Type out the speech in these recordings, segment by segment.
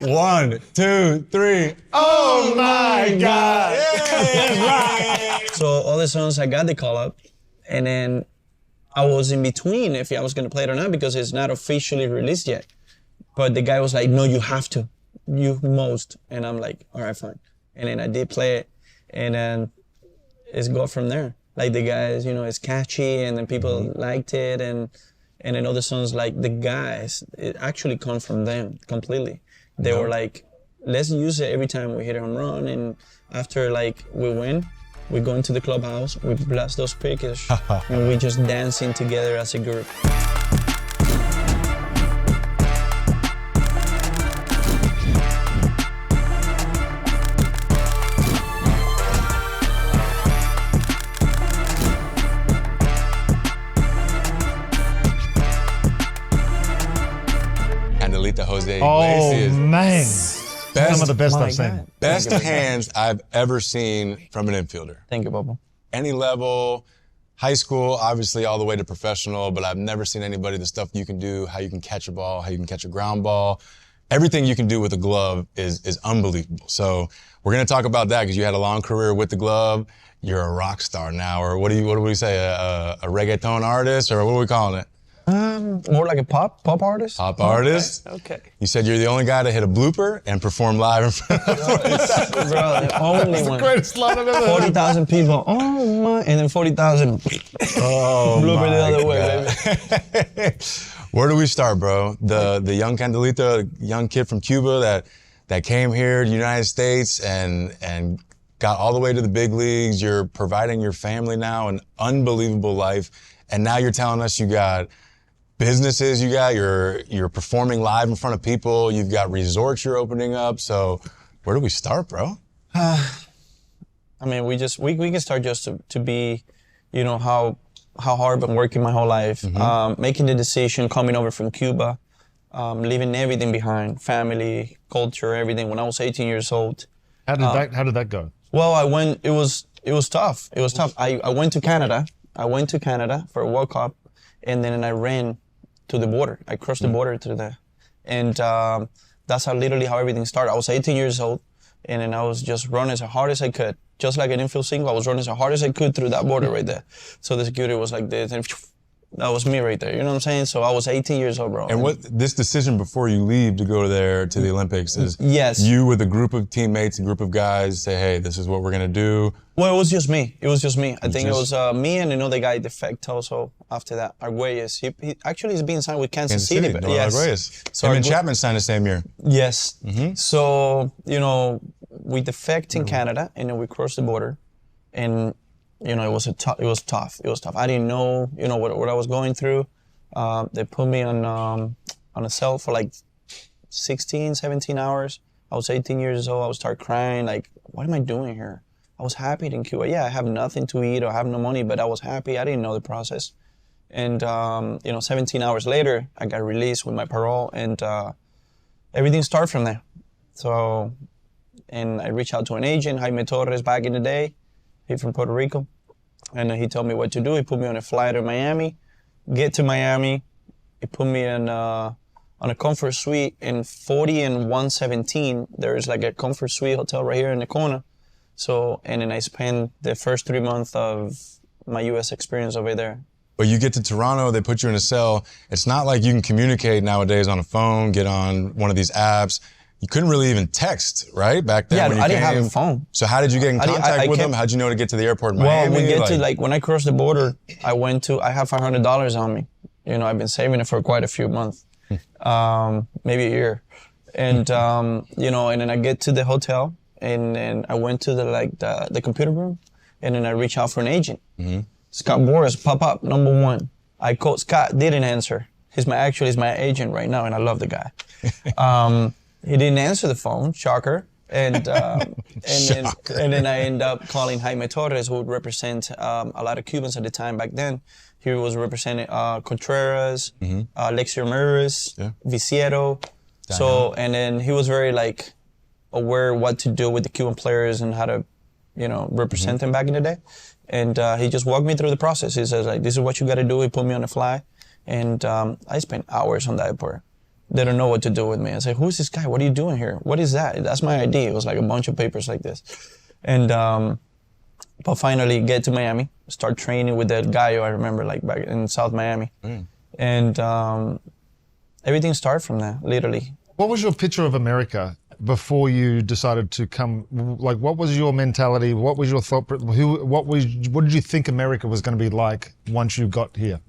1, 2, 3. Oh my God! Yeah, So all of a sudden I got the call up, and then I was in between if I was gonna play it or not because it's not officially released yet. But the guy was like, "No, you have to, you must." And I'm like, "All right, fine." And then I did play it, and then it's go from there. Like the guys, it's catchy, and then people liked it, and then other songs like the guys, it actually come from them completely. They were like, let's use it every time we hit a home run, and after like we win, we go into the clubhouse, we blast those speakers, and we just dancing together as a group. Jose Iglesias. Oh man, some of the best I've seen. Best hands I've ever seen from an infielder. Thank you, Bobo. Any level, high school, obviously all the way to professional, but I've never seen anybody, the stuff you can do, how you can catch a ball, how you can catch a ground ball. Everything you can do with a glove is unbelievable. So we're gonna talk about that because you had a long career with the glove. You're a rock star now, or what do we say, a reggaeton artist, or what are we calling it? More like a pop artist. Pop artist. Okay. You said you're the only guy to hit a blooper and perform live in front of Bro, the only That's one. the greatest line I've ever heard. 40,000 people. Oh my! And then 40,000. Oh blooper the other God. way, baby. Where do we start, bro? The young Candelita, young kid from Cuba that came here to the United States and got all the way to the big leagues. You're providing your family now an unbelievable life, and now you're telling us you got businesses, you're performing live in front of people, you've got resorts you're opening up. So where do we start, bro? I mean, we can start just to be, how hard I've been working my whole life, making the decision, coming over from Cuba, leaving everything behind, family, culture, everything. When I was 18 years old. How did that go? Well, it was tough. It was tough. I went to Canada. I went to Canada for a World Cup, and then I ran to the border. I crossed the border to there. And that's literally how everything started. I was 18 years old, and then I was just running as hard as I could. Just like an infield single, I was running as hard as I could through that border right there. So the security was like this, and that was me right there. You know what I'm saying? So I was 18 years old, bro. And what this decision before you leave to go there to the Olympics is you with a group of teammates, a group of guys say, hey, this is what we're gonna do. Well, it was just me. I think it was me and another guy, Defect also, after that, Arguelles. He actually is being signed with Kansas City. But yes. Arguelles. So him and Chapman signed the same year. Yes. So, we defect in Canada, and then we crossed the border, and it was tough. It was tough. I didn't know, what I was going through. They put me on a cell for like 16, 17 hours. I was 18 years old. I would start crying, like, what am I doing here? I was happy in Cuba. Yeah, I have nothing to eat or I have no money, but I was happy. I didn't know the process. And, 17 hours later, I got released with my parole, and everything started from there. So, and I reached out to an agent, Jaime Torres, back in the day. He's from Puerto Rico. And he told me what to do. He put me on a flight to Miami. Get to Miami. He put me on a comfort suite in 40 and 117. There's like a comfort suite hotel right here in the corner. So, and then I spent the first 3 months of my U.S. experience over there. But you get to Toronto, they put you in a cell. It's not like you can communicate nowadays on a phone, get on one of these apps. You couldn't really even text, right? Back then when you didn't have a phone. So how did you get in contact with them? How'd you know to get to the airport in Miami? Well, when I crossed the border, I have $500 on me. I've been saving it for quite a few months, maybe a year. And, and then I get to the hotel, and then I went to the computer room, and then I reached out for an agent. Scott Boras, pop up, number one. I called Scott, didn't answer. He's my agent right now, and I love the guy. He didn't answer the phone, shocker. And then I end up calling Jaime Torres, who would represent a lot of Cubans at the time back then. He was representing Contreras, Alexi Ramirez, Viciero. So, and then he was very aware what to do with the Cuban players and how to, represent them back in the day. And he just walked me through the process. He says, this is what you got to do. He put me on the fly. And I spent hours on that airport. They don't know what to do with me. I say, who's this guy? What are you doing here? What is that? That's my ID. It was like a bunch of papers like this. And, but finally get to Miami, start training with that guy I remember like back in South Miami. And everything started from there, literally. What was your picture of America before you decided to come? Like, what was your mentality? What was your thought? What did you think America was going to be like once you got here?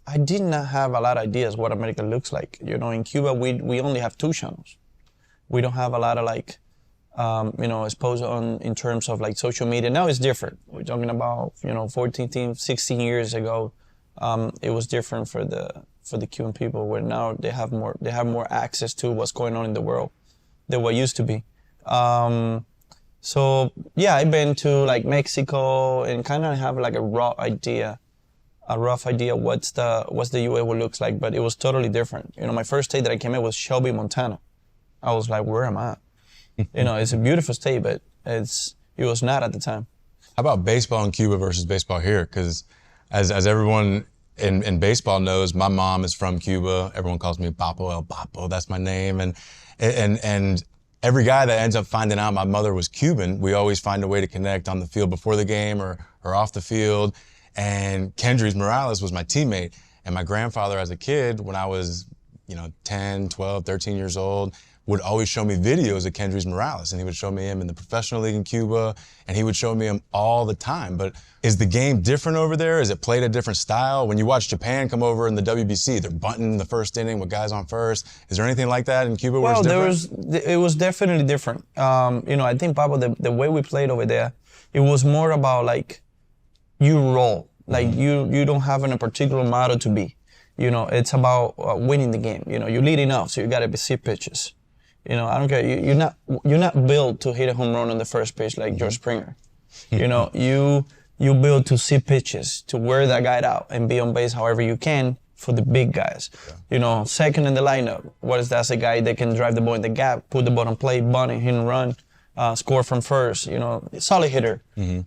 I did not have a lot of ideas what America looks like. You know, in Cuba, we only have 2 channels. We don't have a lot of like, you know, exposed on in terms of like social media. Now it's different. We're talking about, you know, 14, 16 years ago. It was different for the Cuban people, where now they have more access to what's going on in the world than what used to be. So yeah, I've been to like Mexico and kind of have like a rough idea what's the U.S. will looks like, but it was totally different. You know, my first state that I came in was Shelby, Montana. I was like, where am I? You know, it's a beautiful state, but it was not at the time. How about baseball in Cuba versus baseball here? Because as everyone in baseball knows, my mom is from Cuba. Everyone calls me Papo El Papo. That's my name. And every guy that ends up finding out my mother was Cuban, we always find a way to connect on the field before the game or off the field. And Kendrys Morales was my teammate. And my grandfather as a kid, when I was, you know, 10, 12, 13 years old, would always show me videos of Kendrys Morales. And he would show me him in the professional league in Cuba, and he would show me him all the time. But is the game different over there? Is it played a different style? When you watch Japan come over in the WBC, they're bunting in the first inning with guys on first. Is there anything like that in Cuba where it's different? It was definitely different. You know, I think, Pablo, the way we played over there, it was more about like, you roll. Like you don't have a particular motto to be. You know, it's about winning the game. You know, you're leading off, so you got to see pitches. You know, I don't care. You're not built to hit a home run on the first pitch like George Springer. You know, you build to see pitches, to wear that guy out and be on base however you can for the big guys. Yeah. You know, second in the lineup. What is that? That's a guy that can drive the ball in the gap, put the ball on play, bunt, hit and run, score from first. You know, solid hitter.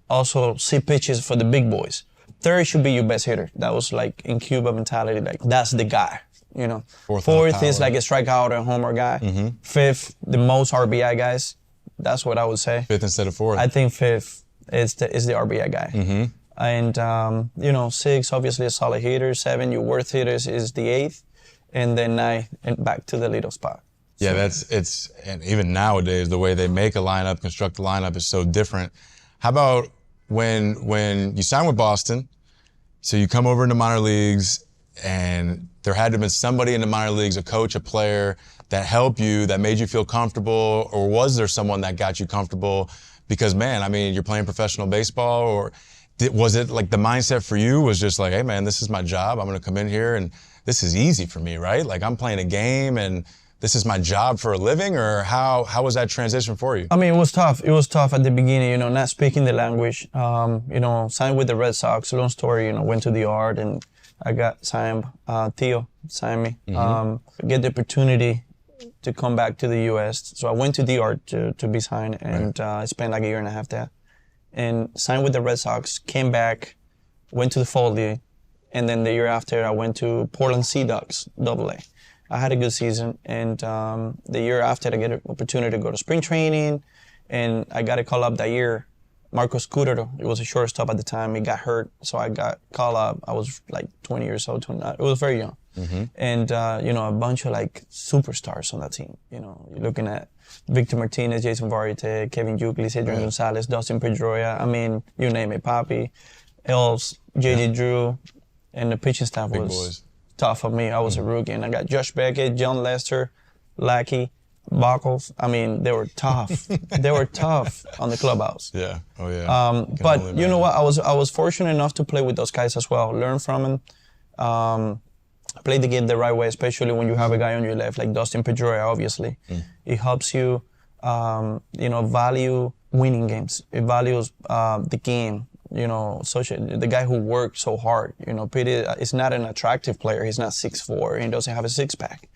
Also see pitches for the big boys. Third should be your best hitter. That was like in Cuba mentality, like that's the guy. You know, fourth is like a strikeout or homer guy. Fifth, the most RBI guys. That's what I would say. Fifth instead of fourth. I think fifth is the RBI guy. And you know, six obviously a solid hitter. Seven, your worst hitters is the eighth, and then nine and back to the little spot. Yeah, so. And even nowadays the way they make a lineup, construct the lineup is so different. How about when you sign with Boston, so you come over into minor leagues, and there had to have been somebody in the minor leagues, a coach, a player, that helped you, that made you feel comfortable, or was there someone that got you comfortable? Because, man, I mean, you're playing professional baseball, or was it like the mindset for you was just like, hey, man, this is my job. I'm going to come in here, and this is easy for me, right? Like, I'm playing a game, and this is my job for a living, or how was that transition for you? I mean, it was tough. It was tough at the beginning, you know, not speaking the language. You know, signed with the Red Sox, long story, you know, went to the art, and I got signed, Theo signed me. Get the opportunity to come back to the U.S. So I went to the art to be signed, and I spent like a year and a half there. And signed with the Red Sox, came back, went to the Fall League, and then the year after I went to Portland Sea Dogs, AA. I had a good season, and the year after I get an opportunity to go to spring training, and I got a call up that year. Marcos Curero, it was a shortstop at the time, he got hurt, so I got called up. I was like 20 years old, 29. It was very young. And, you know, a bunch of like superstars on that team. You know, you're looking at Victor Martinez, Jason Varitek, Kevin Youkilis, Adrian Gonzalez, Dustin Pedroia, I mean, you name it, Papi, Els, J.D. Drew, and the pitching staff was tough for me. I was a rookie, and I got Josh Beckett, John Lester, Lackey, Buckles. I mean, they were tough. They were tough on the clubhouse. Yeah. Oh yeah. But you know what? I was fortunate enough to play with those guys as well. Learn from them. Play the game the right way, especially when you have a guy on your left like Dustin Pedroia. Obviously, it helps you. You know, value winning games. It values the game. You know, the guy who worked so hard. You know, Petey is not an attractive player. He's not 6'4", he doesn't have a six-pack.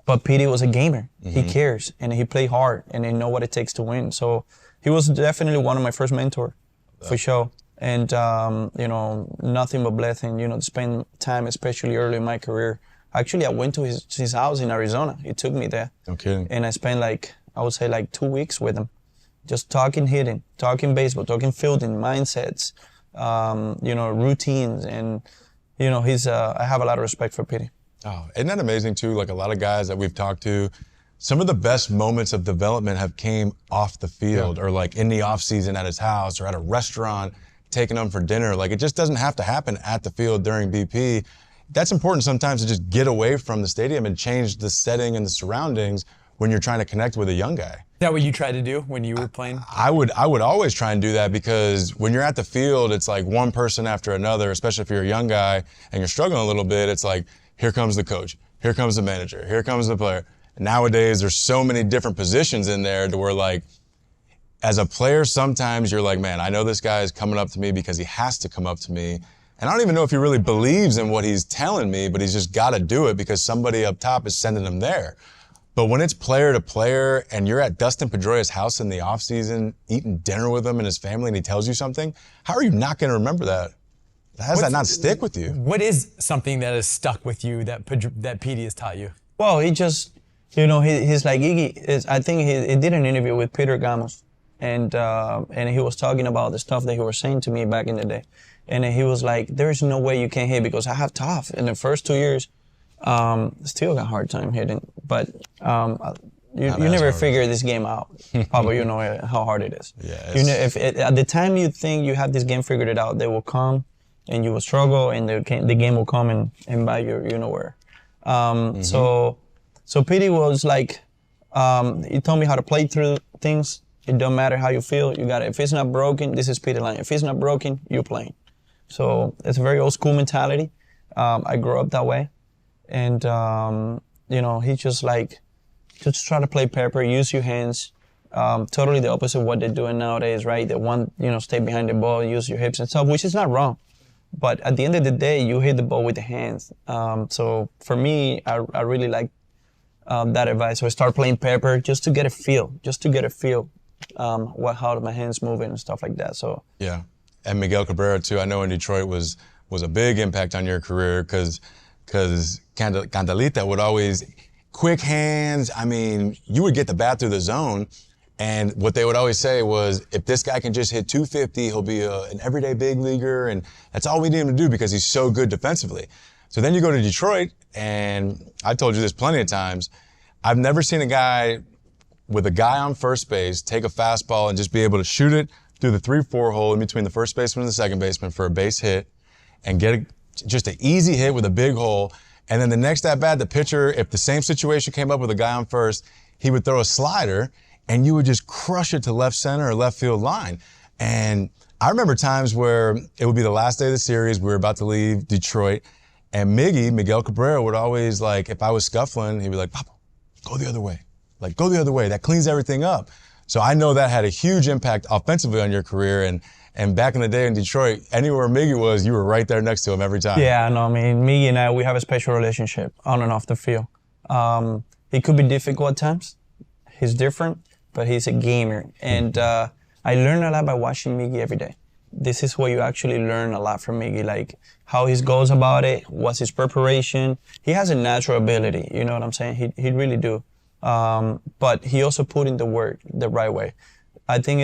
But Petey was a gamer. He cares, and he played hard, and he know what it takes to win. So he was definitely one of my first mentors, for sure. And, you know, nothing but blessing, you know, to spend time, especially early in my career, Actually, I went to his house in Arizona. He took me there. No kidding. And I spent I would say 2 weeks with him. Just talking hitting, talking baseball, talking fielding, mindsets, routines. And, I have a lot of respect for Petey. Oh, isn't that amazing too? Like a lot of guys that we've talked to, some of the best moments of development have came off the field or like in the off season at his house or at a restaurant, taking them for dinner. Like it just doesn't have to happen at the field during BP. That's important sometimes to just get away from the stadium and change the setting and the surroundings when you're trying to connect with a young guy. Is that what you tried to do when you were playing? I would always try and do that because when you're at the field, it's like one person after another, especially if you're a young guy and you're struggling a little bit, it's like, here comes the coach, here comes the manager, here comes the player. Nowadays, there's so many different positions in there to where like, as a player, sometimes you're like, man, I know this guy is coming up to me because he has to come up to me. And I don't even know if he really believes in what he's telling me, but he's just got to do it because somebody up top is sending him there. But when it's player to player and you're at Dustin Pedroia's house in the offseason, eating dinner with him and his family, and he tells you something, how are you not going to remember that? How does that not stick with you? What is something that has stuck with you that Petey has taught you? Well, he just, he's like Iggy. I think he did an interview with Peter Gamos, and he was talking about the stuff that he was saying to me back in the day. And he was like, there's no way you can hit because I have tough. In the first 2 years, still got a hard time hitting. But you never figure this game out. Pablo, you know how hard it is. Yeah, at the time you think you have this game figured it out, they will come and you will struggle and the game will come and bite you know where. So Petey was like, he told me how to play through things. It don't matter how you feel, you got it. If it's not broken, this is Petey line. If it's not broken, you're playing. So it's a very old school mentality. I grew up that way. And, he's just like, just try to play paper, use your hands. Totally the opposite of what they're doing nowadays, right? They want, stay behind the ball, use your hips and stuff, which is not wrong. But at the end of the day, you hit the ball with the hands. So for me, I really like that advice. So I start playing paper just to get a feel, how my hands moving and stuff like that. So yeah. And Miguel Cabrera too, I know in Detroit was a big impact on your career because Candelita would always, quick hands, I mean, you would get the bat through the zone, and what they would always say was, if this guy can just hit 250, he'll be an everyday big leaguer, and that's all we need him to do because he's so good defensively. So then you go to Detroit, and I told you this plenty of times, I've never seen a guy with a guy on first base take a fastball and just be able to shoot it through the 3-4 hole in between the first baseman and the second baseman for a base hit and get just an easy hit with a big hole. And then the next at bat, the pitcher, if the same situation came up with a guy on first, he would throw a slider and you would just crush it to left center or left field line. And I remember times where it would be the last day of the series, we were about to leave Detroit, and Miguel Cabrera would always, like, if I was scuffling, he'd be like, Papa, go the other way. Like, go the other way. That cleans everything up. So I know that had a huge impact offensively on your career. And back in the day in Detroit, anywhere Miggy was, you were right there next to him every time. Yeah, no, I mean, Miggy and I, we have a special relationship on and off the field. It could be difficult at times. He's different, but he's a gamer. And I learn a lot by watching Miggy every day. This is where you actually learn a lot from Miggy, like how he goes about it, what's his preparation. He has a natural ability, you know what I'm saying? He really do. But he also put in the work the right way. I think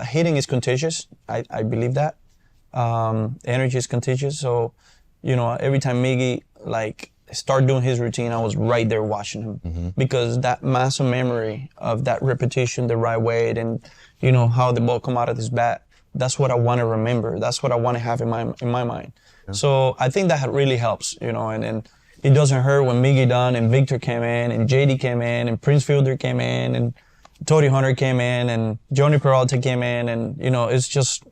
hitting is contagious. I believe that. Energy is contagious. So, every time Miggy start doing his routine, I was right there watching him because that muscle memory of that repetition the right way and how the ball come out of his bat. That's what I want to remember. That's what I want to have in my mind. Yeah. So I think that really helps. And it doesn't hurt when Miggy done and Victor came in and JD came in and Prince Fielder came in and Tony Hunter came in and Johnny Peralta came in and, it's just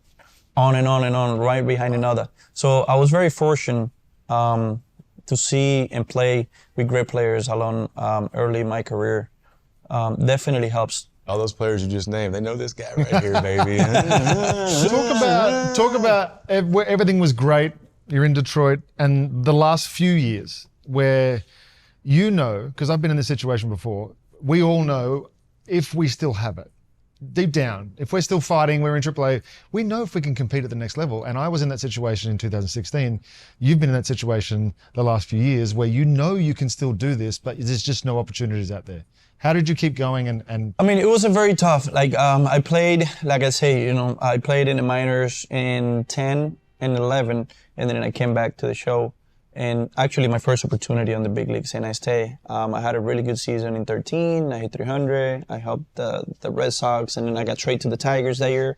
on and on and on, right behind another. So I was very fortunate to see and play with great players along early in my career. Definitely helps. All those players you just named, they know this guy right here, baby. Talk about everything was great. You're in Detroit, and the last few years where because I've been in this situation before, we all know if we still have it, deep down, if we're still fighting, we're in AAA, we know if we can compete at the next level. And I was in that situation in 2016. You've been in that situation the last few years where you know you can still do this, but there's just no opportunities out there. How did you keep going? And I mean, it was a very tough. Like I played, like I say, you know, I played in the minors in 10 and 11, and then I came back to the show. And actually, my first opportunity on the big leagues, and I stay. I had a really good season in 13. I hit 300. I helped the Red Sox, and then I got traded to the Tigers that year.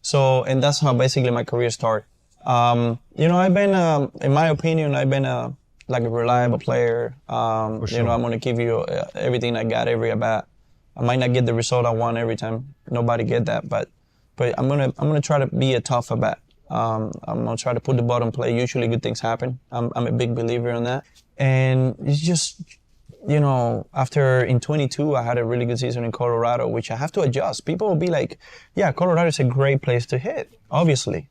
So, and that's how basically my career started. You know, I've been, in my opinion, I've been like a reliable player. Sure. You know, I'm gonna give you everything I got every at bat. I might not get the result I want every time. Nobody get that, but I'm gonna try to be a tough at bat. I'm gonna try to put the ball in play. Usually good things happen. I'm a big believer in that. And it's just, you know, after in 22, I had a really good season in Colorado, which I have to adjust. People will be like, yeah, Colorado is a great place to hit, obviously.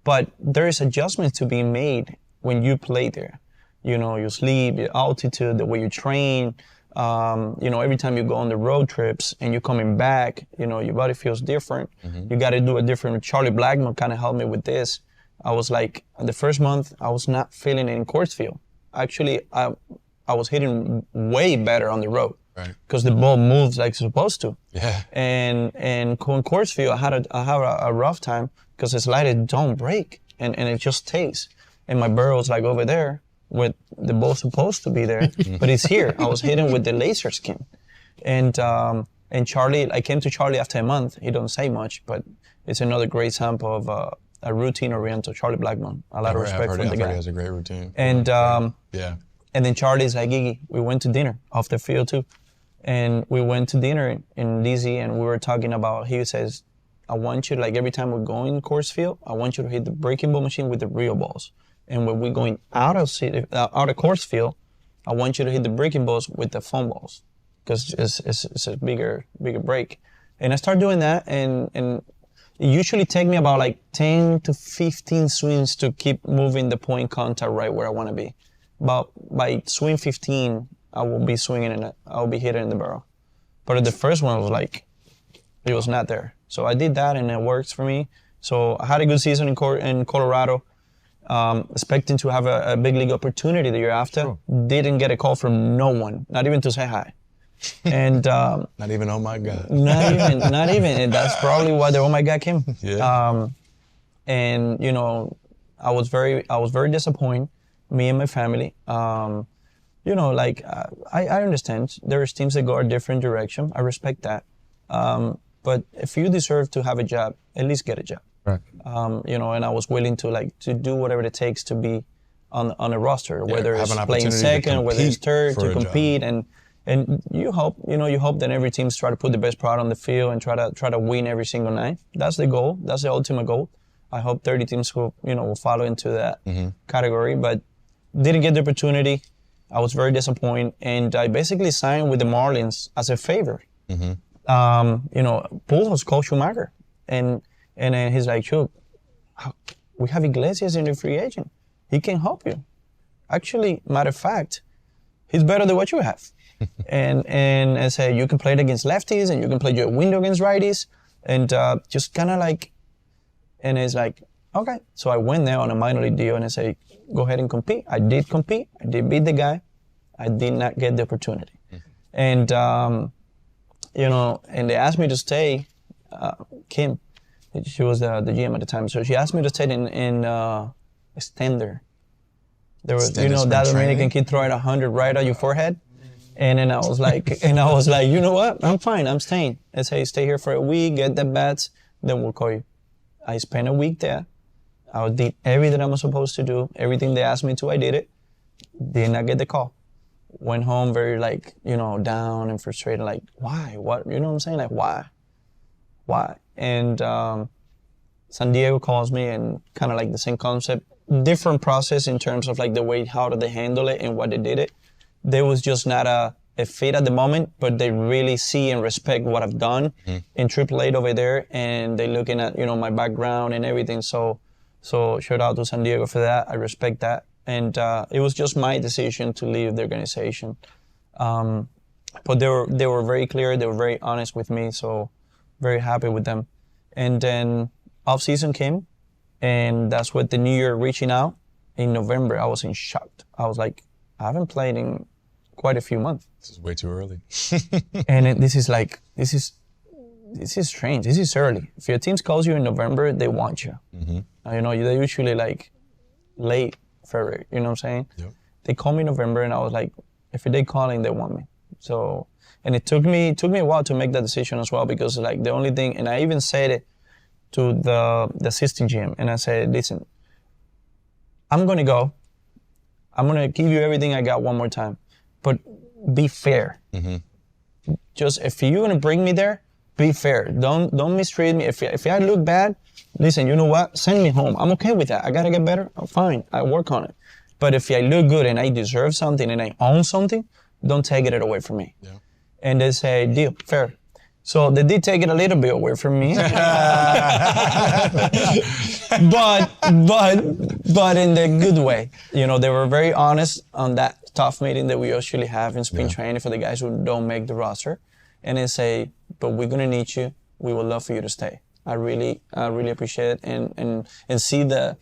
But there is adjustments to be made when you play there. You know, your sleep, your altitude, the way you train. You know, every time you go on the road trips and you're coming back, you know, your body feels different. You got to do it different. Charlie Blackmon kind of helped me with this. I was like, the first month, I was not feeling it in Coors Field. Actually, I was hitting way better on the road. Right. Because the ball moves like it's supposed to. Yeah. And in Coors Field, I had a rough time because the slider don't break and it just stays. And my barrel's like over there. With the ball supposed to be there, but it's here. I was hitting with the laser skin, and Charlie. I came to Charlie after a month. He don't say much, but it's another great sample of a routine oriental. Charlie Blackmon. A lot of respect for the guy. He has a great routine. And yeah. And then Charlie's like, Iggy, we went to dinner off the field too, and we went to dinner in DC, and we were talking about. He says, I want you to, like every time we're going Coors Field, I want you to hit the breaking ball machine with the real balls. And when we're going out of Coors Field, I want you to hit the breaking balls with the foam balls because it's a bigger break. And I start doing that, and it usually take me about like 10 to 15 swings to keep moving the point contact right where I want to be. But by swing 15, I will be swinging in it. I will be hitting in the barrel. But the first one was like, it was not there. So I did that, and it works for me. So I had a good season in Colorado. Expecting to have a big league opportunity the year after. Sure. Didn't get a call from no one, not even to say hi. And not even, oh my God. not even. And that's probably why the oh my God came. Yeah. And you know, I was very disappointed, me and my family. You know, like I understand there's teams that go a different direction. I respect that. But if you deserve to have a job, at least get a job. right. You know, and I was willing to do whatever it takes to be on a roster, whether have it's an playing opportunity to second, whether it's compete third, for to a job. compete, and you hope that every team's try to put the best product on the field and try to win every single night. That's the goal. That's the ultimate goal. I hope 30 teams will follow into that category, but didn't get the opportunity. I was very disappointed, and I basically signed with the Marlins as a favor. You know, Pujols called Schumacher, and then he's like, "Sure, we have Iglesias in the free agent. He can help you." Actually, matter of fact, he's better than what you have. and I said, you can play it against lefties, and you can play your window against righties, and just kind of like. And it's like, okay. So I went there on a minor league deal, and I said, go ahead and compete. I did compete. I did beat the guy. I did not get the opportunity. And, you know, and they asked me to stay. Kim, she was the GM at the time. So she asked me to stay in extender. There was, you know, that Dominican kid throwing 100 right at your forehead. And then I was like, you know what? I'm fine. I'm staying. I say, stay here for a week, get the bats, then we'll call you. I spent a week there. I did everything I was supposed to do. Everything they asked me to, I did it. Did not get the call. Went home very, like, you know, down and frustrated. Like, why? What? You know what I'm saying? Like, why? Why? And San Diego calls me, and kind of like the same concept. Different process in terms of like the way, how did they handle it and what they did it. There was just not a fit at the moment, but they really see and respect what I've done in AAA over there, and they looking at, you know, my background and everything. So shout out to San Diego for that. I respect that. And it was just my decision to leave the organization. But they were very clear. They were very honest with me. So very happy with them. And then off season came, and that's what the New Year reaching out in November. I was in shock. I was like, I haven't played in quite a few months. This is way too early. And this is strange. This is early. If your team calls you in November, they want you. You know, they usually like late February. You know what I'm saying? Yep. They called me in November, and I was like, if they calling, they want me. So, and it took me a while to make that decision as well, because like the only thing, and I even said it to the assistant GM, and I said, listen, I'm gonna go. I'm gonna give you everything I got one more time, but be fair. Just if you're gonna bring me there, be fair. Don't mistreat me. If I look bad, listen, you know what? Send me home. I'm okay with that. I gotta get better. I'm fine. I work on it. But if I look good and I deserve something and I own something, don't take it away from me. Yeah. And they say, deal, fair. So they did take it a little bit away from me. but in the good way. You know, they were very honest on that tough meeting that we usually have in spring training for the guys who don't make the roster. And they say, but we're gonna need you. We would love for you to stay. I really appreciate it and see the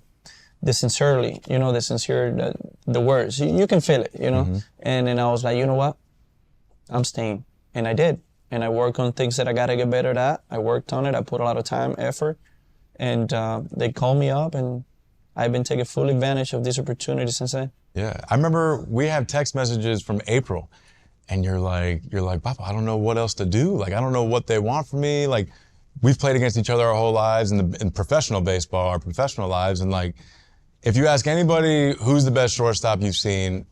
sincerely, you know, the words. You can feel it, you know. And then I was like, you know what? I'm staying. And I did. And I worked on things that I gotta get better at. I worked on it. I put a lot of time, effort. And they called me up, and I've been taking full advantage of this opportunity since then. Yeah, I remember we have text messages from April, and you're like, Papa, I don't know what else to do. Like, I don't know what they want from me. Like, we've played against each other our whole lives in professional baseball, our professional lives, and like, if you ask anybody who's the best shortstop you've seen,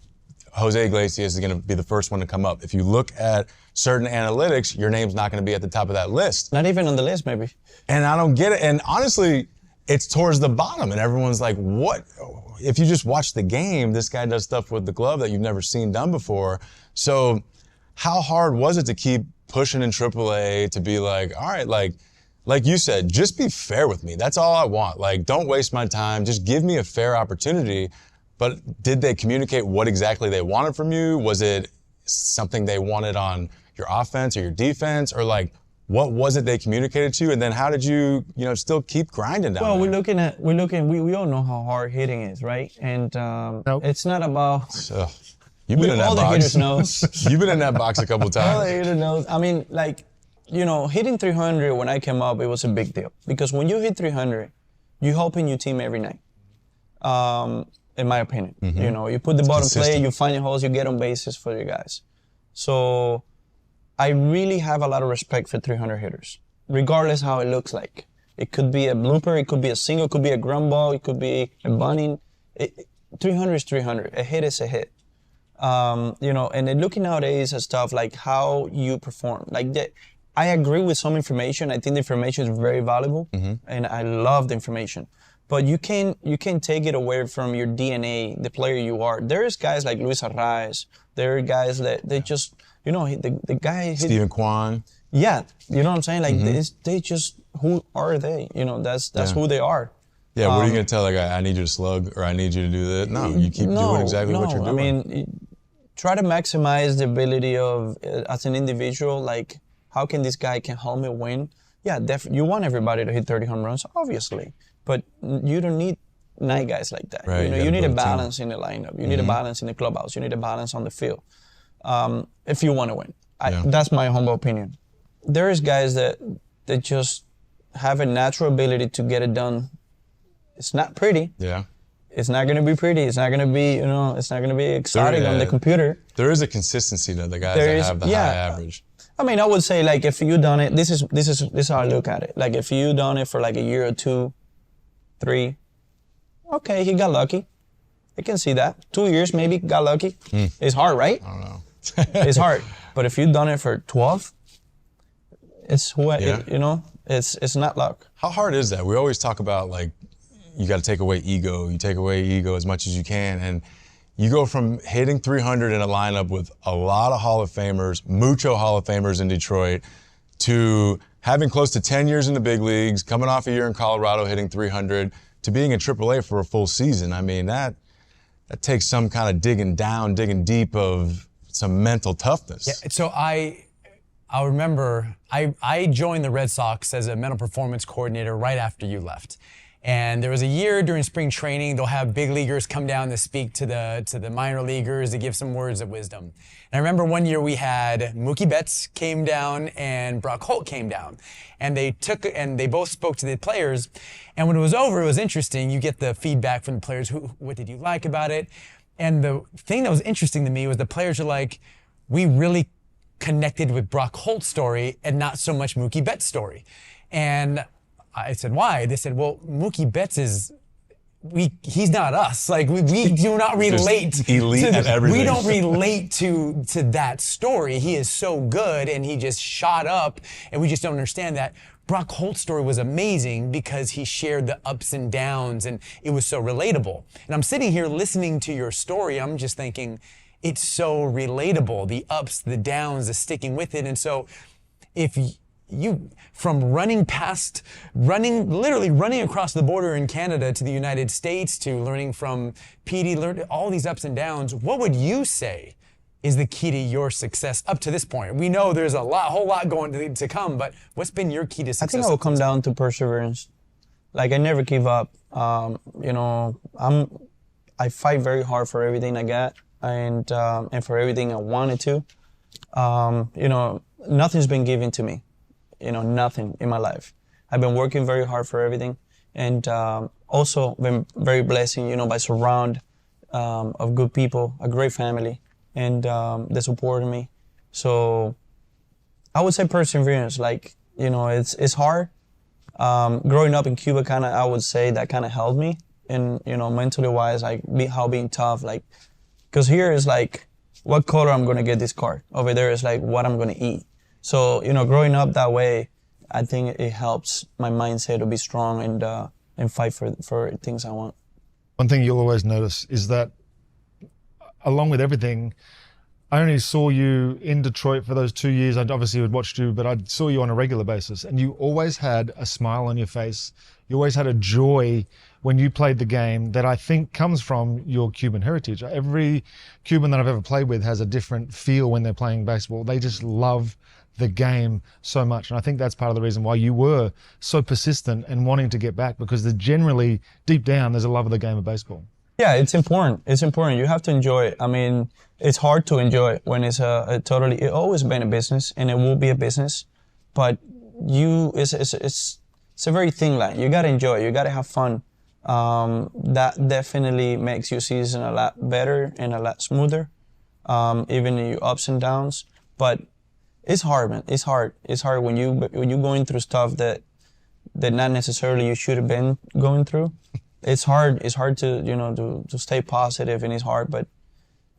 Jose Iglesias is going to be the first one to come up. If you look at certain analytics, your name's not going to be at the top of that list. Not even on the list, maybe. And I don't get it. And honestly, it's towards the bottom, and everyone's like, what? If you just watch the game, this guy does stuff with the glove that you've never seen done before. So how hard was it to keep pushing in AAA to be like, all right, like you said, just be fair with me. That's all I want. Like, don't waste my time. Just give me a fair opportunity. But did they communicate what exactly they wanted from you? Was it something they wanted on your offense or your defense? Or like, what was it they communicated to you? And then how did you, still keep grinding down there? We all know how hard hitting is, right? And it's not about... You've been in that all box. the hitters know. You've been in that box a couple times. All the hitters know. I mean, like, hitting 300 when I came up, it was a big deal. Because when you hit 300, you're helping your team every night. In my opinion. You put the ball in play, you find your holes, you get on bases for your guys. So I really have a lot of respect for 300 hitters, regardless how it looks like. It could be a blooper, it could be a single, it could be a ground ball, it could be a bunting. 300 is 300. A hit is a hit. And then looking nowadays at stuff like how you perform. I agree with some information. I think the information is very valuable, and I love the information. But you can't take it away from your DNA, the player you are. There's guys like Luis Arraez. There are guys that they just, the guy. Stephen Kwan. Yeah, you know what I'm saying? Like they just, who are they? That's who they are. Yeah, what are you gonna tell a guy? I need you to slug, or I need you to do that. No, you keep doing exactly what you're doing. I mean, try to maximize the ability of as an individual. Like, how can this guy can help me win? Yeah, you want everybody to hit 30 home runs, obviously. But you don't need 9 guys like that. Right, you need a balance in the lineup. You need a balance in the clubhouse. You need a balance on the field if you want to win. That's my humble opinion. There is guys that just have a natural ability to get it done. It's not pretty. Yeah. It's not going to be pretty. It's not going to be, it's not going to be exciting on the computer. There is a consistency to the guys that have the high average. I mean, I would say, like, if you done it, this is how I look at it. Like, if you done it for like a year or 2, 3, okay, he got lucky. I can see that. 2 years, maybe, got lucky. It's hard, right? I don't know. It's hard. But if you've done it for 12, it's it's not luck. How hard is that? We always talk about, like, you got to take away ego. You take away ego as much as you can. And you go from hitting 300 in a lineup with a lot of Hall of Famers, mucho Hall of Famers in Detroit, to having close to 10 years in the big leagues, coming off a year in Colorado hitting 300, to being in AAA for a full season. I mean, that takes some kind of digging deep of some mental toughness. Yeah, so I remember I joined the Red Sox as a mental performance coordinator right after you left. And there was a year during spring training, they'll have big leaguers come down to speak to the minor leaguers to give some words of wisdom. And I remember one year we had Mookie Betts came down and Brock Holt came down. And they both spoke to the players. And when it was over, it was interesting. You get the feedback from the players. What did you like about it? And the thing that was interesting to me was the players are like, we really connected with Brock Holt's story and not so much Mookie Betts' story. And I said, why? They said, well, Mookie Betts he's not us. Like we do not relate. Elite at everything. We don't relate to that story. He is so good and he just shot up and we just don't understand that. Brock Holt's story was amazing because he shared the ups and downs and it was so relatable. And I'm sitting here listening to your story. I'm just thinking, it's so relatable. The ups, the downs, the sticking with it. And so if you, from literally running across the border in Canada to the United States to learning from PD, all these ups and downs, what would you say is the key to your success up to this point? We know there's whole lot going to come, but what's been your key to success? I think it will come down to perseverance. Like I never give up. I fight very hard for everything I got and for everything I wanted to. Nothing's been given to me. Nothing in my life. I've been working very hard for everything, and also been very blessed, by surround of good people, a great family, and they supported me. So I would say perseverance. Like it's hard. Growing up in Cuba, I would say that kind of helped me, and mentally wise, like how being tough, like because here is like what color I'm gonna get this card. Over there is like what I'm gonna eat. So, growing up that way, I think it helps my mindset to be strong and fight for things I want. One thing you'll always notice is that along with everything, I only saw you in Detroit for those 2 years. I obviously had watched you, but I saw you on a regular basis, and you always had a smile on your face. You always had a joy when you played the game that I think comes from your Cuban heritage. Every Cuban that I've ever played with has a different feel when they're playing baseball. They just love the game so much. And I think that's part of the reason why you were so persistent and wanting to get back, because generally, deep down, there's a love of the game of baseball. Yeah, it's important. It's important. You have to enjoy it. I mean, it's hard to enjoy it when it's it's always been a business and it will be a business, but it's a very thin line. You got to enjoy it. You got to have fun. That definitely makes your season a lot better and a lot smoother, even in your ups and downs. But it's hard, man. It's hard. It's hard when you're going through stuff that not necessarily you should have been going through. It's hard. It's hard to to stay positive, and it's hard. But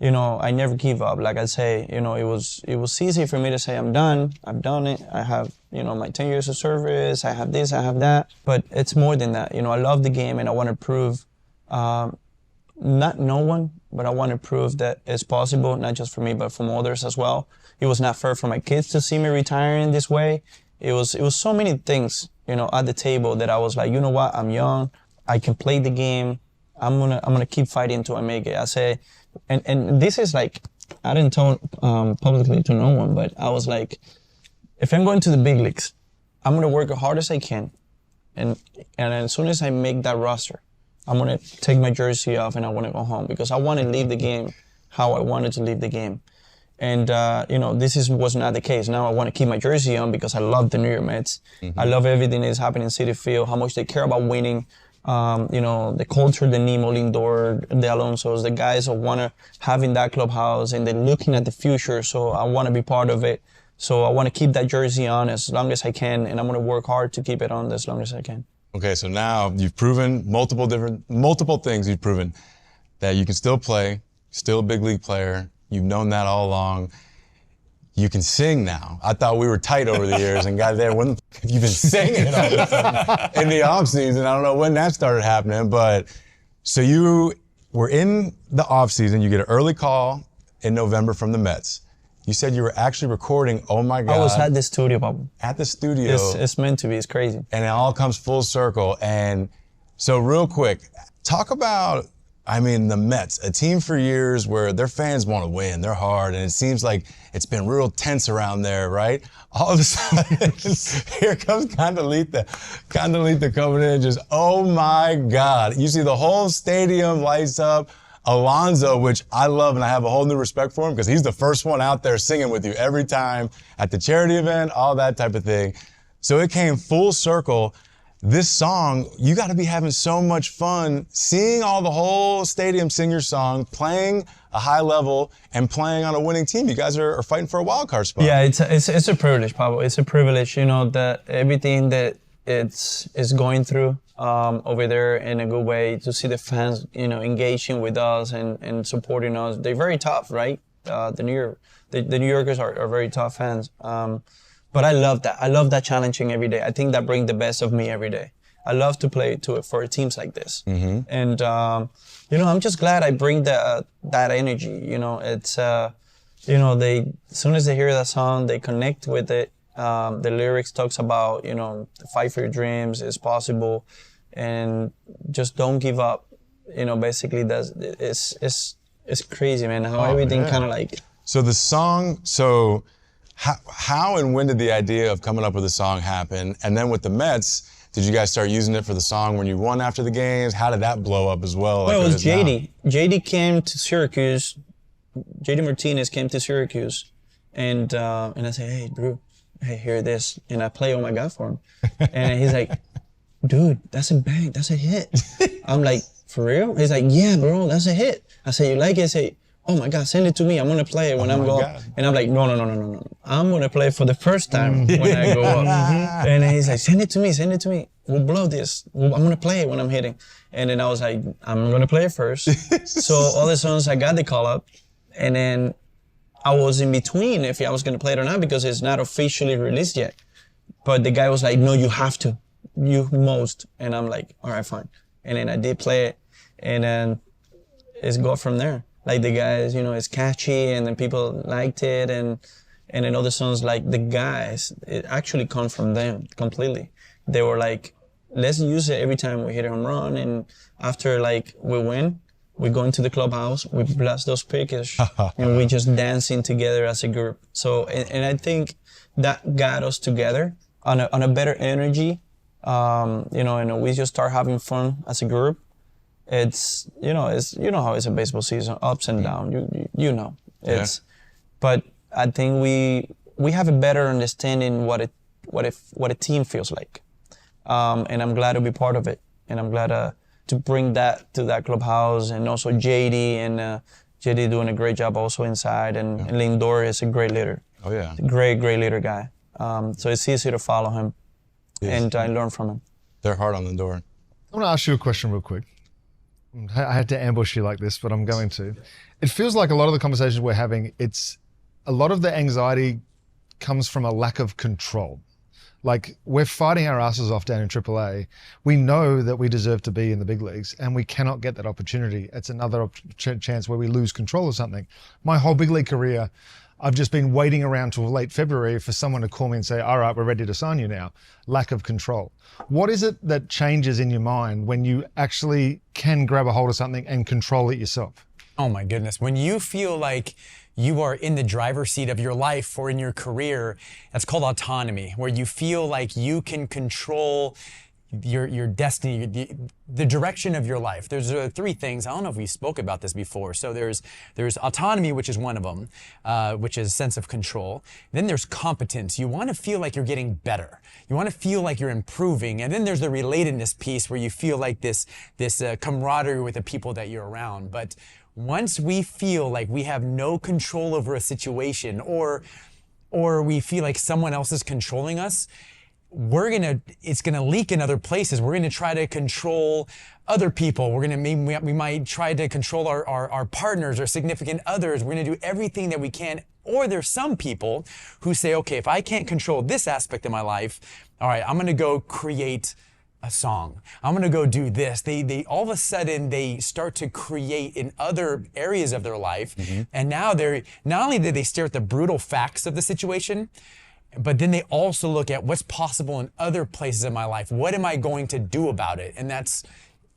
I never give up. Like I say, it was easy for me to say I'm done. I've done it. I have my 10 years of service. I have this. I have that. But it's more than that. I love the game, and I want to prove, not no one, but I want to prove that it's possible, not just for me, but from others as well. It was not fair for my kids to see me retiring this way. It was so many things, at the table that I was like, you know what? I'm young. I can play the game. I'm gonna keep fighting until I make it. I say, and this is like, I didn't tell publicly to no one, but I was like, if I'm going to the big leagues, I'm gonna work as hard as I can, and as soon as I make that roster, I'm gonna take my jersey off and I want to go home, because I want to leave the game how I wanted to leave the game. And was not the case. Now I want to keep my jersey on because I love the New York Mets. Mm-hmm. I love everything that is happening in Citi Field, how much they care about winning. The culture, the Nemo, Lindor, the Alonsos, the guys that want to have in that clubhouse, and they're looking at the future. So I want to be part of it. So I want to keep that jersey on as long as I can, and I'm going to work hard to keep it on as long as I can. Okay, so now you've proven multiple things. You've proven that you can still play, still a big league player. You've known that all along. You can sing now. I thought we were tight over the years, and got there. When you've been singing all the time in the off season, I don't know when that started happening, but so you were in the off season. You get an early call in November from the Mets. You said you were actually recording. Oh my God! I was at the studio, Pablo. At the studio. It's meant to be. It's crazy. And it all comes full circle. And so, real quick, talk about I mean, the Mets, a team for years where their fans want to win, they're hard, and it seems like it's been real tense around there, right? All of a sudden, here comes Candelita coming in, just, oh my God. You see the whole stadium lights up. Alonso, which I love, and I have a whole new respect for him because he's the first one out there singing with you every time at the charity event, all that type of thing. So it came full circle. This song, you got to be having so much fun seeing all the whole stadium sing your song, playing a high level, and playing on a winning team. You guys are fighting for a wild card spot. Yeah, it's a privilege, Pablo. It's a privilege, you know, that everything that it's going through over there in a good way, to see the fans, you know, engaging with us and supporting us. They're very tough, right? The New Yorkers are very tough fans. But I love that. I love that challenging every day. I think that brings the best of me every day. I love to play for teams like this. Mm-hmm. And, you know, I'm just glad I bring that energy. You know, it's, you know, as soon as they hear that song, they connect with it. The lyrics talks about, you know, fight for your dreams, it's possible, and just don't give up. You know, basically, it's crazy, man, how everything kind of like. So the song, how and when did the idea of coming up with a song happen? And then with the Mets, did you guys start using it for the song when you won after the games? How did that blow up as well? Well, it was JD. JD came to Syracuse. JD Martinez came to Syracuse, and I said, hey, Drew, hey, hear this. And I play Oh My God for him. And he's like, dude, that's a bang, that's a hit. I'm like, for real? He's like, yeah, bro, that's a hit. I said, you like it? I say, oh my God, send it to me. I'm gonna play it when I'm going. And I'm like, no. I'm gonna play it for the first time when I go up. And he's like, send it to me. We'll blow this. I'm gonna play it when I'm hitting. And then I was like, I'm gonna play it first. So all the songs, I got the call up. And then I was in between if I was gonna play it or not because it's not officially released yet. But the guy was like, no, you have to. You must. And I'm like, all right, fine. And then I did play it. And then it's go from there. Like the guys, you know, it's catchy and then people liked it. And then other songs like the guys, it actually come from them completely. They were like, let's use it every time we hit a home run. And after like we win, we go into the clubhouse, we blast those pitches, and we just dancing together as a group. So, and I think that got us together on a better energy, you know, and we just start having fun as a group. It's, you know how it's a baseball season, ups and downs, you know. But I think we have a better understanding what a team feels like. And I'm glad to be part of it. And I'm glad to bring that to that clubhouse, and also JD, and JD doing a great job also inside, and Lindor is a great leader. Oh yeah. Great leader guy. So it's easy to follow him, and I learn from him. They're hard on Lindor. I want to ask you a question real quick. I had to ambush you like this, but I'm going to. It feels like a lot of the conversations we're having, a lot of the anxiety comes from a lack of control. Like, we're fighting our asses off down in AAA. We know that we deserve to be in the big leagues, and we cannot get that opportunity. It's another chance where we lose control of something. My whole big league career, I've just been waiting around till late February for someone to call me and say, all right, we're ready to sign you now. Lack of control. What is it that changes in your mind when you actually can grab a hold of something and control it yourself? Oh my goodness. When you feel like you are in the driver's seat of your life or in your career, that's called autonomy, where you feel like you can control your destiny, the direction of your life. There's three things. I don't know if we spoke about this before. So there's autonomy, which is one of them, which is sense of control. Then there's competence. You want to feel like you're getting better. You want to feel like you're improving. And then there's the relatedness piece, where you feel like this camaraderie with the people that you're around. But once we feel like we have no control over a situation, or we feel like someone else is controlling us, it's gonna leak in other places. We're gonna try to control other people. We might try to control our partners or significant others. We're gonna do everything that we can. Or there's some people who say, okay, if I can't control this aspect of my life, all right, I'm gonna go create a song. I'm gonna go do this. They all of a sudden they start to create in other areas of their life. Mm-hmm. And now not only did they stare at the brutal facts of the situation, but then they also look at what's possible in other places in my life. What am I going to do about it? And that's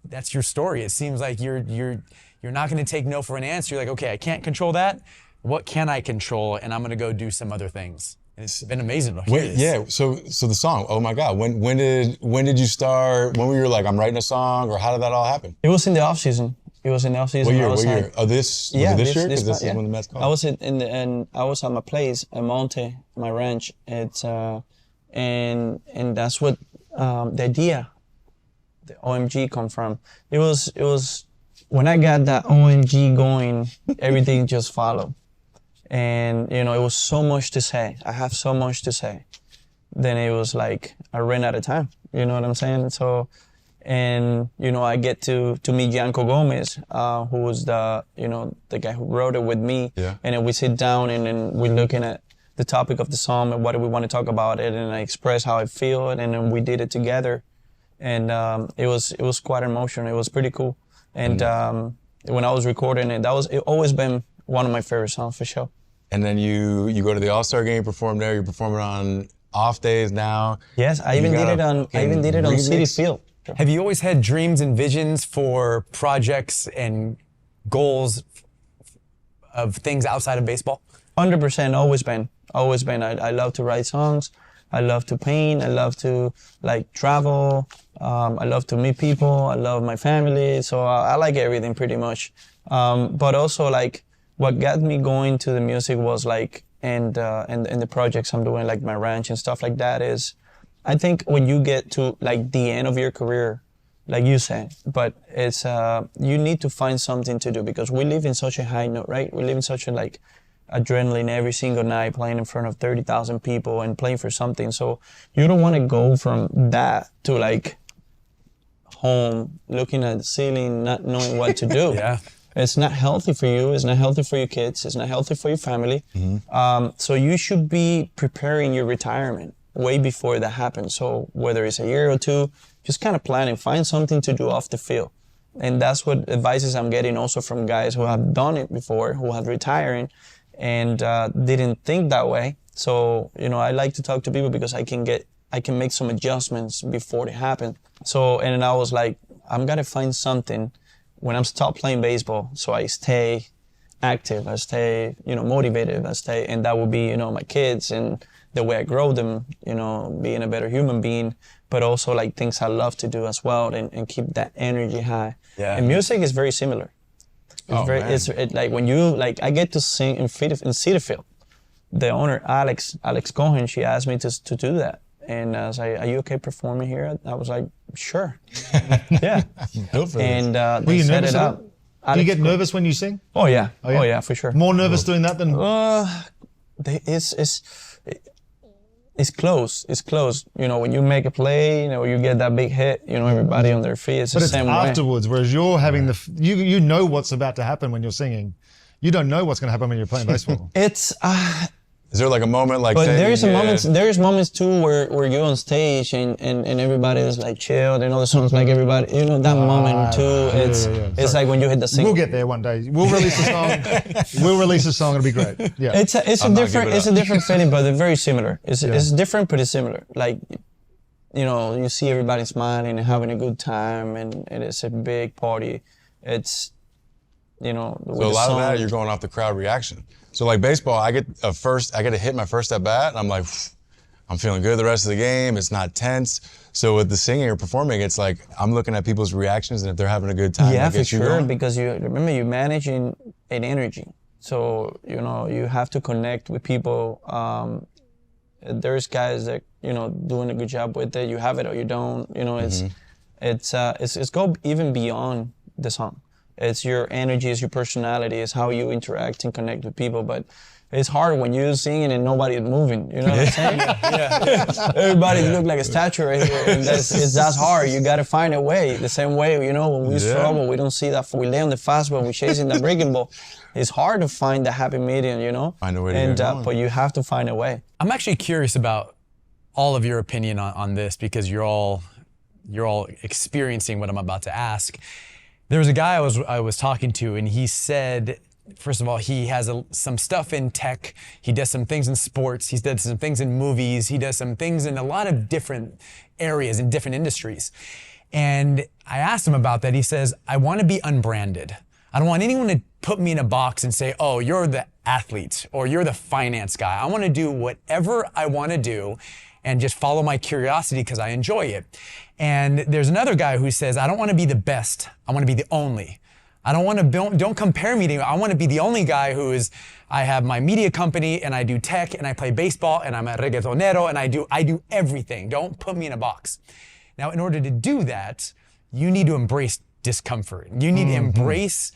that's your story. It seems like you're not going to take no for an answer. You're like, okay, I can't control that. What can I control? And I'm going to go do some other things. And it's been amazing to hear this. Yeah. So the song. Oh my God. When did you start? When were you like, I'm writing a song, or how did that all happen? It was in the off season. It was in the off season. What year? Oh, this year? Because this is when the Mets called. I was I was at my place, at Monte, my ranch. It's and that's what the idea, the OMG come from. It was when I got that OMG going, everything just followed. And, you know, it was so much to say. I have so much to say. Then it was like, I ran out of time. You know what I'm saying? So, and, you know, I get to meet Yanko Gomez, who was the guy who wrote it with me. Yeah. And then we sit down and then we're looking at the topic of the song and what do we want to talk about it. And I express how I feel. And then we did it together. And it was quite emotional. It was pretty cool. And when I was recording it, it always been one of my favorite songs for sure. And then you go to the All-Star game, perform there. You're performing on off days now. Yes, I even did it on Citi Field. Have you always had dreams and visions for projects and goals of things outside of baseball? 100%, always been. I love to write songs. I love to paint. I love to travel. I love to meet people. I love my family. So I like everything pretty much. But also what got me going to the music was and the projects I'm doing, like my ranch and stuff like that, is I think when you get to the end of your career, like you said, but it's you need to find something to do, because we live in such a high note, right? We live in such a adrenaline every single night, playing in front of 30,000 people and playing for something. So you don't want to go from that to home looking at the ceiling, not knowing what to do. Yeah. It's not healthy for you. It's not healthy for your kids. It's not healthy for your family. Mm-hmm. So you should be preparing your retirement way before that happens. So whether it's a year or two, just kind of planning, find something to do off the field. And that's what advices I'm getting also from guys who have done it before, who have retiring and didn't think that way. So, you know, I like to talk to people because I can make some adjustments before they happen. So, and then I was like, I'm gonna find something when I'm stop playing baseball, so I stay active, I stay, motivated, and that will be, my kids and the way I grow them, being a better human being, but also things I love to do as well, and keep that energy high. Yeah. And music is very similar. It's when you, I get to sing in Citi Field. The owner, Alex Cohen, she asked me to do that. And I was like, are you okay performing here? I was like, sure. Yeah. And were you set nervous it up. Do you get nervous when you sing? Oh yeah. Oh yeah, for sure. More nervous doing that than... It's close. It's close. When you make a play, you get that big hit, everybody on their feet. It's the same way. But it's afterwards, whereas you're having you know what's about to happen when you're singing. You don't know what's going to happen when you're playing baseball. It's... Is there a moment But there's moments too where you're on stage and everybody is chilled and all the songs everybody, that moment too. It's like when you hit the single. We'll get there one day. We'll release a song. It'll be great. Yeah. It's a different feeling, but they're very similar. It's different, but it's similar. You see everybody smiling and having a good time, and it's a big party. It's, so a lot of that, you're going off the crowd reaction. So baseball, I get to hit my first at bat, and I'm like, I'm feeling good the rest of the game. It's not tense. So with the singing or performing, it's I'm looking at people's reactions, and if they're having a good time, yeah, for sure. Because you're managing an energy, so you have to connect with people. There's guys that doing a good job with it. You have it or you don't. It's go even beyond the song. It's your energy, it's your personality, it's how you interact and connect with people. But it's hard when you're singing and nobody is moving. You know what I'm saying? Yeah. Everybody look like a statue right here, and that's hard. You got to find a way. The same way, when we struggle, we don't see that. We lay on the fastball, we're chasing the breaking ball. It's hard to find the happy medium, Find a way to get going. But you have to find a way. I'm actually curious about all of your opinion on this, because you're all experiencing what I'm about to ask. There was a guy I was talking to, and he said, first of all, he has some stuff in tech. He does some things in sports. He does some things in movies. He does some things in a lot of different areas in different industries. And I asked him about that. He says, I want to be unbranded. I don't want anyone to put me in a box and say, oh, you're the athlete or you're the finance guy. I want to do whatever I want to do and just follow my curiosity because I enjoy it. And there's another guy who says, I don't want to be the best. I want to be the only. I don't compare me to, I want to be the only guy who is, I have my media company and I do tech and I play baseball and I'm a reggaetonero and I do everything. Don't put me in a box. Now, in order to do that, you need to embrace discomfort. You need to embrace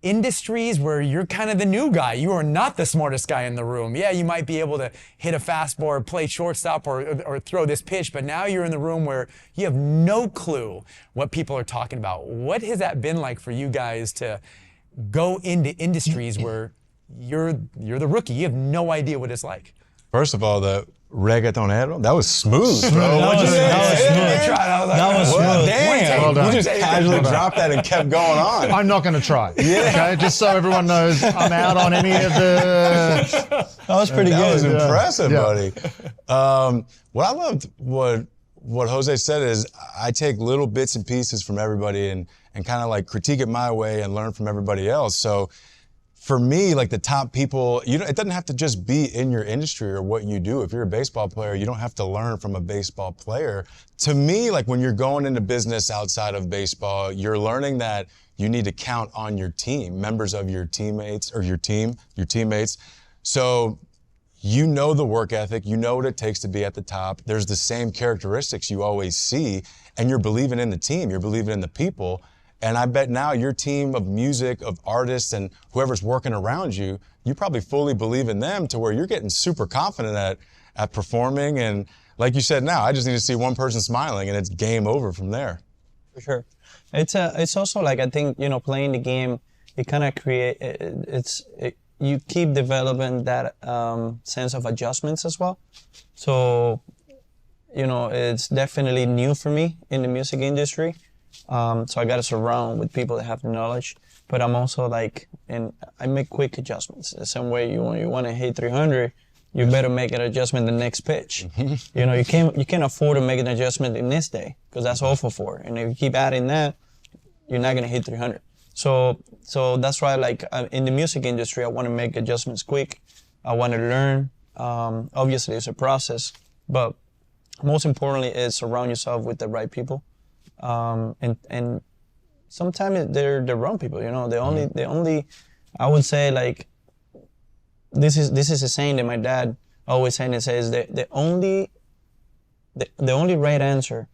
industries where you're kind of the new guy. You are not the smartest guy in the room. Yeah, you might be able to hit a fastball or play shortstop or throw this pitch, but now you're in the room where you have no clue what people are talking about. What has that been like for you guys to go into industries where you're the rookie? You have no idea what it's like. First of all, the reggaetonero, that was smooth, bro. That was smooth. Damn, Well done. you just casually dropped that and kept going on. I'm not going to try. Okay, just so everyone knows, I'm out on any of the. That was pretty That good. was impressive, Yeah. buddy. What I loved, what Jose said is, I take little bits and pieces from everybody and kind of like critique it my way and learn from everybody else. So for me, like the top people, it doesn't have to just be in your industry or what you do. If you're a baseball player, you don't have to learn from a baseball player. To me, like when you're going into business outside of baseball, you're learning that you need to count on your team, members of your teammates or your teammates. So you know the work ethic, you know what it takes to be at the top. There's the same characteristics you always see, and you're believing in the team, you're believing in the people. And I bet now your team of music, of artists, and whoever's working around you, you probably fully believe in them to where you're getting super confident at performing. And like you said, now I just need to see one person smiling, and it's game over from there. For sure. It's also like, I think, playing the game, it kind of you keep developing that sense of adjustments as well. So, it's definitely new for me in the music industry. So I got to surround with people that have the knowledge, but I'm also and I make quick adjustments. The same way you want to hit 300, you better make an adjustment the next pitch. You can't afford to make an adjustment in this day because that's all for 4. And if you keep adding that, you're not gonna hit 300. So that's why in the music industry, I want to make adjustments quick. I want to learn. Obviously, it's a process, but most importantly is surround yourself with the right people. And sometimes they're the wrong people, they only, I would say this is a saying that my dad always said, and says the only right answer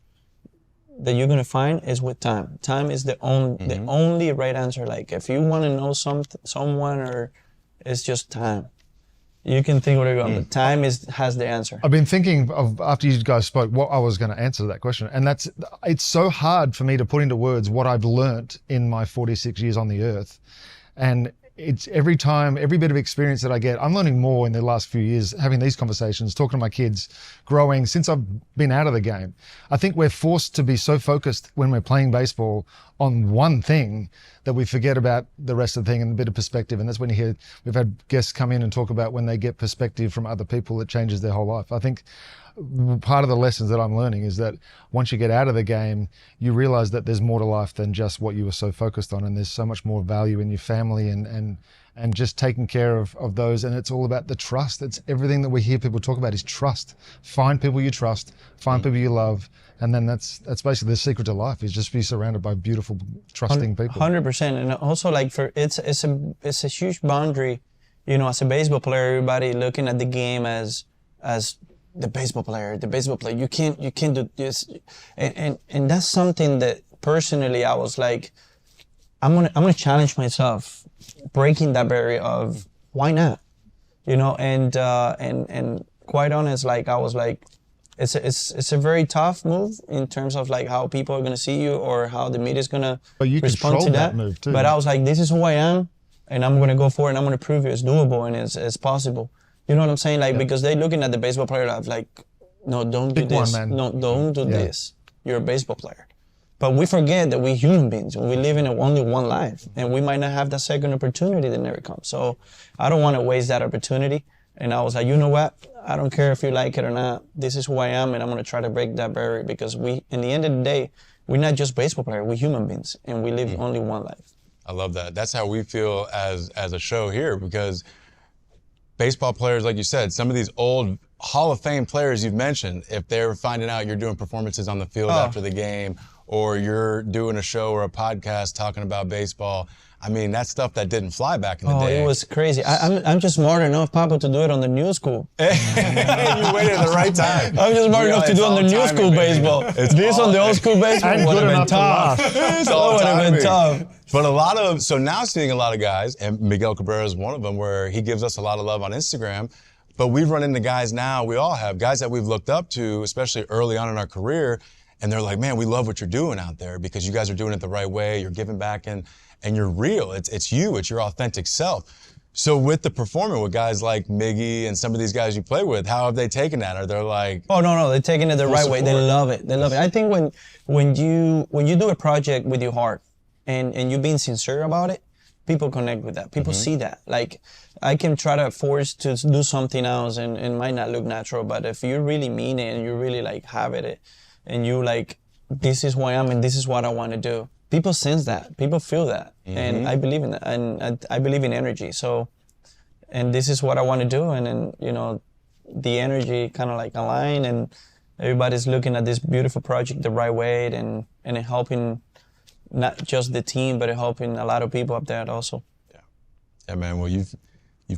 that you're gonna find is with time. Time is the only right answer. Like if you want to know someone, or it's just time. You can think what you're going, but time has the answer. I've been thinking of, after you guys spoke, what I was going to answer to that question. And it's so hard for me to put into words what I've learnt in my 46 years on the earth. And it's every bit of experience that I get, I'm learning more in the last few years, having these conversations, talking to my kids, growing since I've been out of the game. I think we're forced to be so focused when we're playing baseball on one thing that we forget about the rest of the thing and a bit of perspective. And that's when we've had guests come in and talk about when they get perspective from other people, it changes their whole life. I think part of the lessons that I'm learning is that once you get out of the game, you realize that there's more to life than just what you were so focused on, and there's so much more value in your family and just taking care of those. And it's all about the trust. It's everything that we hear people talk about is trust. Find people you trust, find people you love, and then that's basically the secret to life, is just be surrounded by beautiful, trusting people. 100%. And also it's a huge boundary, as a baseball player, everybody looking at the game as the baseball player. You can't do this, and that's something that personally I was like, I'm gonna challenge myself, breaking that barrier of why not, and quite honest, I was like, it's a very tough move in terms of how people are gonna see you or how the media is gonna respond to that move too. But I was like, this is who I am, and I'm gonna go for it, and I'm gonna prove it's doable and it's possible. You know what I'm saying? Because they're looking at the baseball player no, don't do this. No, don't do this. You're a baseball player. But we forget that we're human beings. We live in only one life, and we might not have that second opportunity that never comes. So I don't want to waste that opportunity. And I was like, you know what? I don't care if you like it or not. This is who I am, and I'm going to try to break that barrier, because in the end of the day, we're not just baseball players, we're human beings, and we live only one life. I love that. That's how we feel as a show here, because baseball players, like you said, some of these old Hall of Fame players you've mentioned, if they're finding out you're doing performances on the field after the game, or you're doing a show or a podcast talking about baseball, I mean, that's stuff that didn't fly back in the day. It was crazy. I'm just smart enough, Papa, to do it on the new school. You waited at the right time. I'm just smart enough to do it on the new school baseball. This on the old school baseball And would good have been enough to tough. last. It's That all would have been timing. tough. But so now seeing a lot of guys, and Miguel Cabrera is one of them, where he gives us a lot of love on Instagram. But we've run into guys now, we all have, guys that we've looked up to, especially early on in our career, and they're like, man, we love what you're doing out there because you guys are doing it the right way, you're giving back, and you're real. It's you, it's your authentic self. So with the performing with guys like Miggy and some of these guys you play with, how have they taken that? Are they like... Oh, no, they're taking it the right way. They support. love it. They love it. I think when you do a project with your heart and you're being sincere about it, people connect with that. People see that. Like, I can try to force to do something else and it might not look natural, but if you really mean it and you really like have it and you like, this is who I am and this is what I want to do, people sense that. People feel that. And I believe in that. And I believe in energy. So, and this is what I want to do. And then, you know, the energy kind of like align and everybody's looking at this beautiful project the right way and helping not just the team, but helping a lot of people up there also. Yeah, man. Well, you've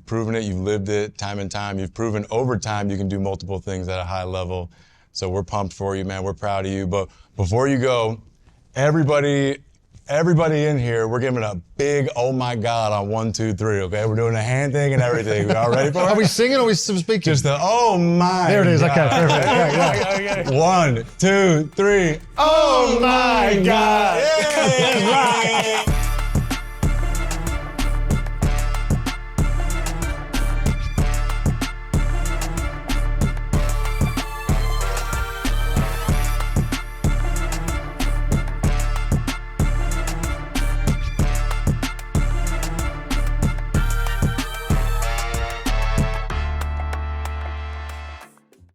proven it. You've lived it time and time. You've proven over time you can do multiple things at a high level. So we're pumped for you, man. We're proud of you. But before you go, everybody in here, we're giving a big oh my God on 1, 2, 3. Okay, we're doing a hand thing and everything. We all ready for it? Are we singing or are we speaking? Just the oh my. There it is. God. Okay, perfect. Yeah, yeah. 1, 2, 3. Oh my God! Yay!